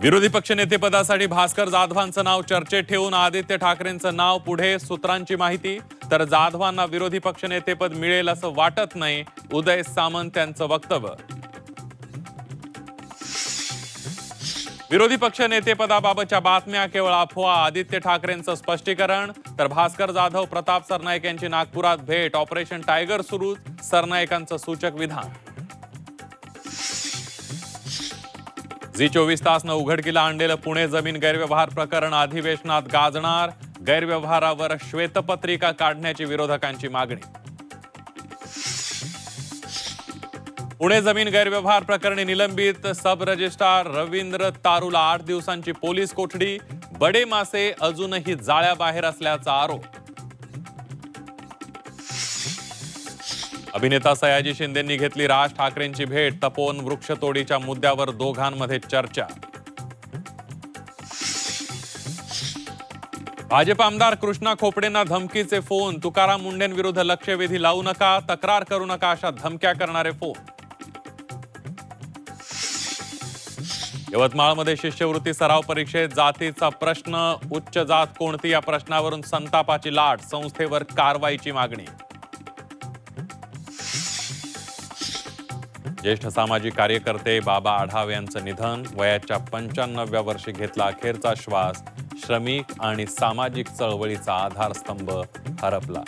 विरोधी पक्षनेतेपदासाठी भास्कर जाधवांचं नाव चर्चेत ठेवून आदित्य ठाकरेंचं नाव पुढे. सूत्रांची माहिती, तर जाधवांना विरोधी पक्षनेतेपद मिळेल असं वाटत नाही. उदय सामंत यांचं वक्तव्य. विरोधी पक्षनेतेपदाबाबतच्या बातम्या केवळ अफवा. आदित्य ठाकरेंचं स्पष्टीकरण, तर भास्कर जाधव प्रताप सरनाईक यांची नागपुरात भेट. ऑपरेशन टायगर सुरू, सरनाईकांचं सूचक विधान. झी 24 तासनं उघडकीला आणलेलं पुणे जमीन गैरव्यवहार प्रकरण अधिवेशनात गाजणार. गैरव्यवहारावर श्वेतपत्रिका काढण्याची विरोधकांची मागणी. पुणे जमीन गैरव्यवहार प्रकरणी निलंबित सब रजिस्ट्रार रवींद्र तारूला 8 दिवसांची पोलीस कोठडी. बडे मासे अजूनही जाळ्याबाहेर असल्याचा आरोप. अभिनेता सयाजी शिंदेंनी घेतली राज ठाकरेंची भेट. तपोवन वृक्षतोडीच्या मुद्द्यावर दोघांमध्ये चर्चा. भाजप आमदार कृष्णा खोपडेंना धमकीचे फोन. तुकाराम मुंडेंविरुद्ध लक्षवेधी लावू नका, तक्रार करू नका अशा धमक्या करणारे फोन. यवतमाळमध्ये शिष्यवृत्ती सराव परीक्षेत जातीचा प्रश्न. उच्च जात कोणती या प्रश्नावरून संतापाची लाट. संस्थेवर कारवाईची मागणी. ज्येष्ठ सामाजिक कार्यकर्ते बाबा आढाव यांचं निधन. वयाच्या 95व्या वर्षी घेतला अखेरचा श्वास. श्रमिक आणि सामाजिक चळवळीचा आधारस्तंभ हरपला.